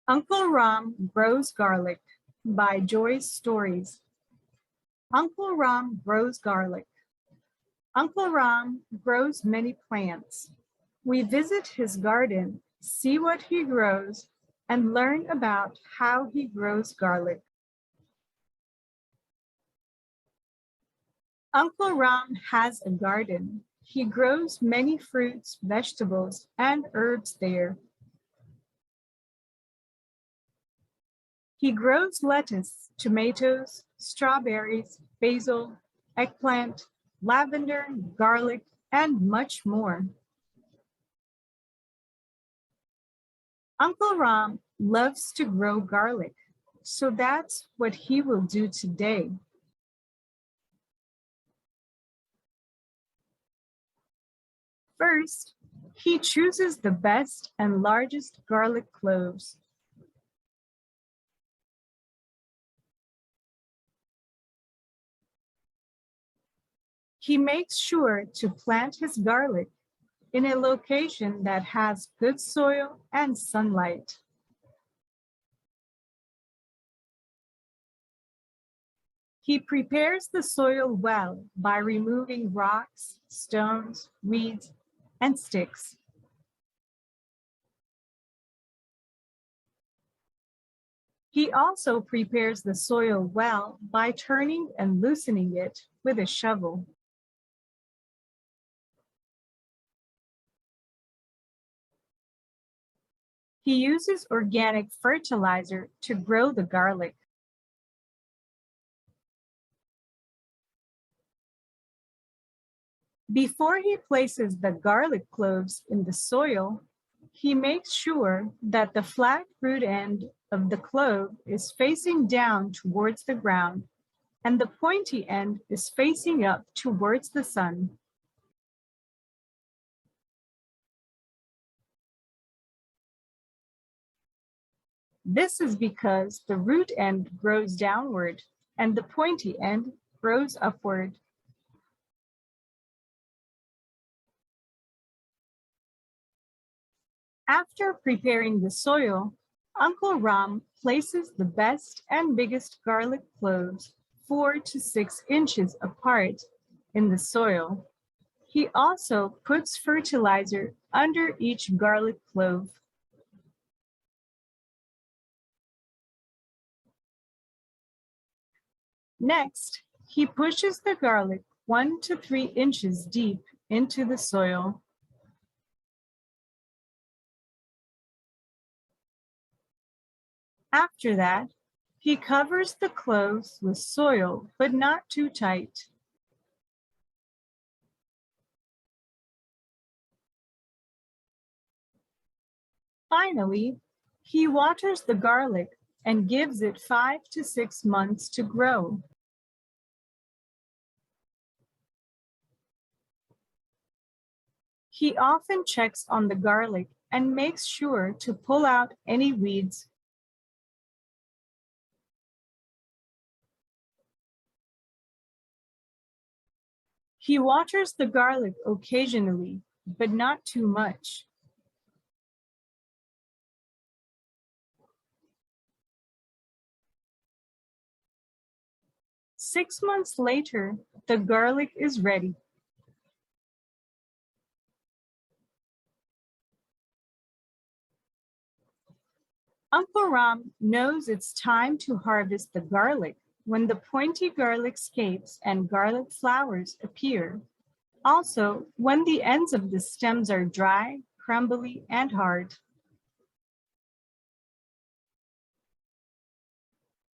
Uncle Rahm Grows Garlic by Joyz Storyz. Uncle Rahm grows garlic. Uncle Rahm grows many plants. We visit his garden, see what he grows, and learn about how he grows garlic. Uncle Rahm has a garden. He grows many fruits, vegetables, and herbs there. He grows lettuce, tomatoes, strawberries, basil, eggplant, lavender, garlic, and much more. Uncle Rahm loves to grow garlic, so that's what he will do today. First, he chooses the best and largest garlic cloves. He makes sure to plant his garlic in a location that has good soil and sunlight. He prepares the soil well by removing rocks, stones, weeds, and sticks. He also prepares the soil well by turning and loosening it with a shovel. He uses organic fertilizer to grow the garlic. Before he places the garlic cloves in the soil, he makes sure that the flat root end of the clove is facing down towards the ground and the pointy end is facing up towards the sun. This is because the root end grows downward and the pointy end grows upward. After preparing the soil, Uncle Rahm places the best and biggest garlic cloves 4 to 6 inches apart in the soil. He also puts fertilizer under each garlic clove. Next, he pushes the garlic 1 to 3 inches deep into the soil. After that, he covers the cloves with soil, but not too tight. Finally, he waters the garlic and gives it 5 to 6 months to grow. He often checks on the garlic and makes sure to pull out any weeds. He waters the garlic occasionally, but not too much. Six months later, the garlic is ready. Uncle Rahm knows it's time to harvest the garlic when the pointy garlic scapes and garlic flowers appear. Also, when the ends of the stems are dry, crumbly, and hard.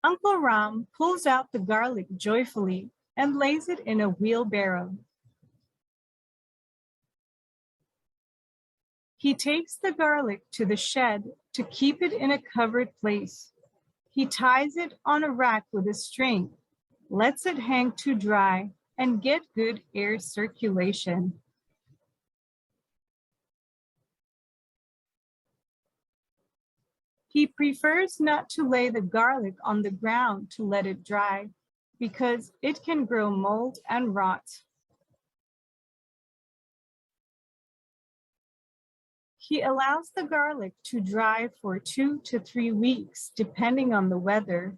Uncle Rahm pulls out the garlic joyfully and lays it in a wheelbarrow. He takes the garlic to the shed to keep it in a covered place. He ties it on a rack with a string, lets it hang to dry, and get good air circulation. He prefers not to lay the garlic on the ground to let it dry because it can grow mold and rot. He allows the garlic to dry for 2 to 3 weeks, depending on the weather.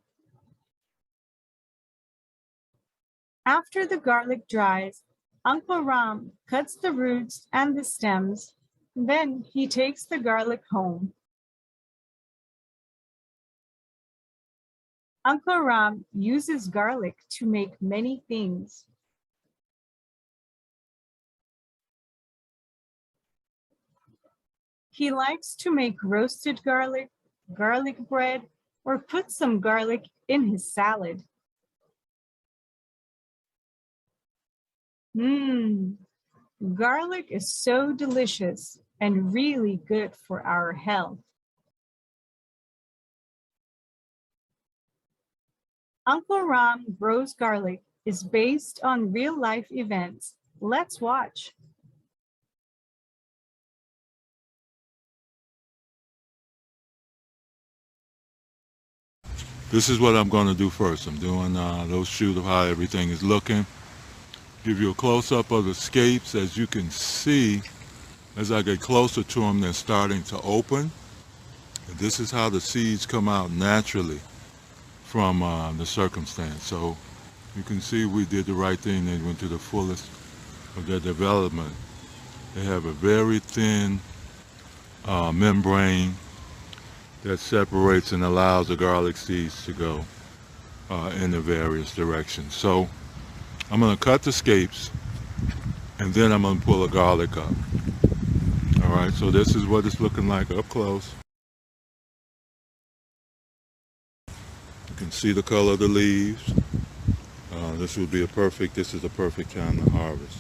After the garlic dries, Uncle Ram cuts the roots and the stems. Then he takes the garlic home. Uncle Ram uses garlic to make many things. He likes to make roasted garlic, garlic bread, or put some garlic in his salad. Mmm, garlic is so delicious and really good for our health. Uncle Ram Grows Garlic is based on real-life events. Let's watch. This is what I'm going to do first. I'm doing a little shoot of how everything is looking. Give you a close-up of the scapes. As you can see, as I get closer to them, they're starting to open. And this is how the seeds come out naturally from the circumstance. So you can see we did the right thing. They went to the fullest of their development. They have a very thin membrane that separates and allows the garlic seeds to go in the various directions. So I'm going to cut the scapes and then I'm going to pull the garlic up. All right, so this is what it's looking like up close. You can see the color of the leaves. This is a perfect time to harvest.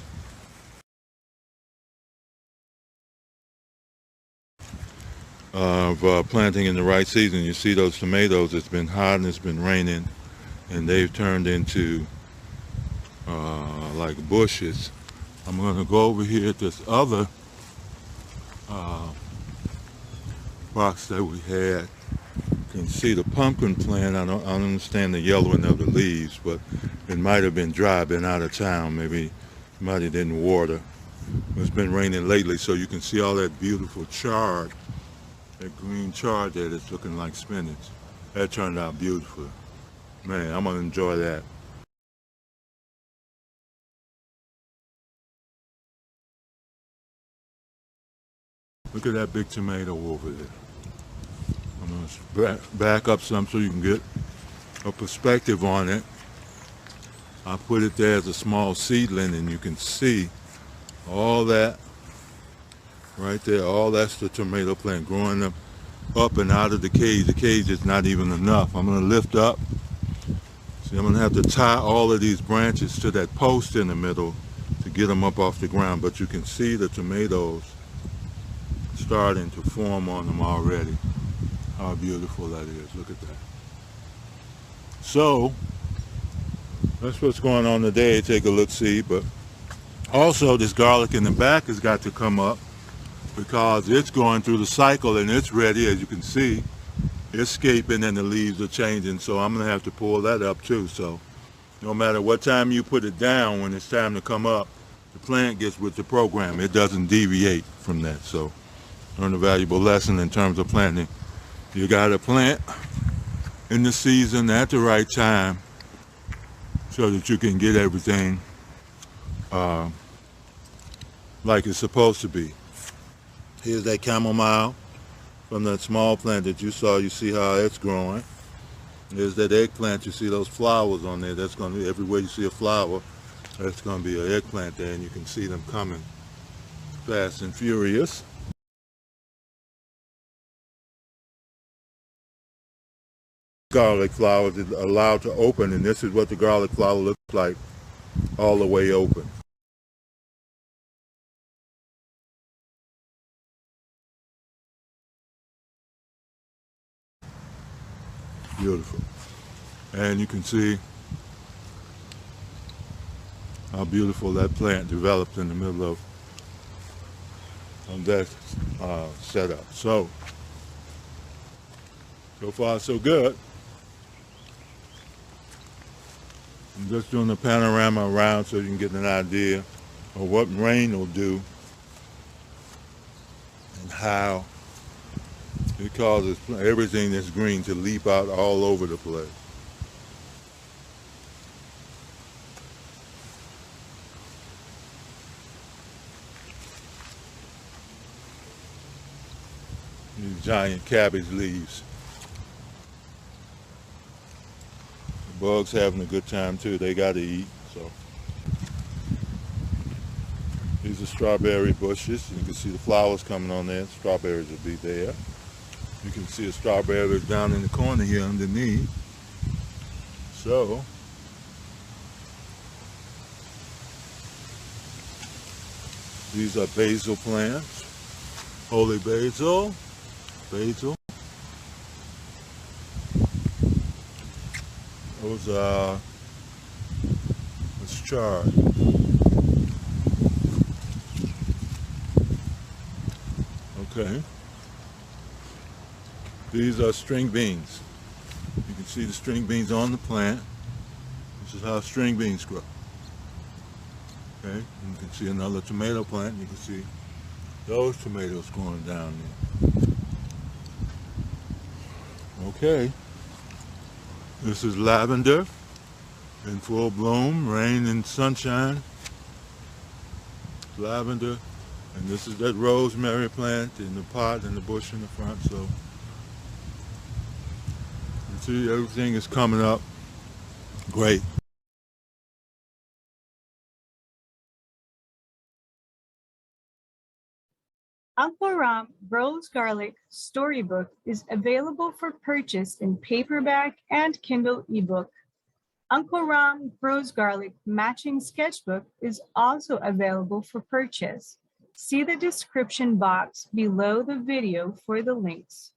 Of planting in the right season. You see those tomatoes, it's been hot and it's been raining and they've turned into like bushes. I'm going to go over here at this other box that we had. You can see the pumpkin plant. I don't understand the yellowing of the leaves, but it might have been dry, been out of town. Maybe somebody didn't water. It's been raining lately, so you can see all that beautiful chard. That green chard there that's looking like spinach. That turned out beautiful. Man, I'm gonna enjoy that. Look at that big tomato over there. I'm gonna back up some so you can get a perspective on it. I put it there as a small seedling and you can see all that right there, all that's the tomato plant growing up and out of the cage. The cage is not even enough. I'm going to lift up. See, I'm going to have to tie all of these branches to that post in the middle to get them up off the ground. But you can see the tomatoes starting to form on them already. How beautiful that is. Look at that. So, that's what's going on today. Take a look-see. But also, this garlic in the back has got to come up, because it's going through the cycle and it's ready. As you can see, it's escaping and the leaves are changing, so I'm going to have to pull that up too. So no matter what time you put it down, when it's time to come up, the plant gets with the program. It doesn't deviate from that. So learn a valuable lesson in terms of planting. You got to plant in the season at the right time so that you can get everything like it's supposed to be. Here's that chamomile from that small plant that you saw. You see how it's growing. There's that eggplant. You see those flowers on there. That's going to be, everywhere you see a flower, that's going to be an eggplant there, and you can see them coming fast and furious. Garlic flowers is allowed to open, and this is what the garlic flower looks like all the way open. Beautiful. And you can see how beautiful that plant developed in the middle of that setup. So far so good. I'm just doing a panorama around so you can get an idea of what rain will do and how it causes everything that's green to leap out all over the place. These giant cabbage leaves. The bugs having a good time too. They got to eat. So these are strawberry bushes. You can see the flowers coming on there. Strawberries will be there. You can see a strawberry down in the corner here underneath. So these are basil plants. Holy basil. Basil. Those are, it's chard. Okay. These are string beans. You can see the string beans on the plant. This is how string beans grow. Okay, and you can see another tomato plant. You can see those tomatoes growing down there. Okay, this is lavender in full bloom, rain and sunshine. Lavender, and this is that rosemary plant in the pot and the bush in the front. So you see everything is coming up great. Uncle Rahm Grows Garlic Storybook is available for purchase in paperback and Kindle ebook. Uncle Rahm Grows Garlic Matching Sketchbook is also available for purchase. See the description box below the video for the links.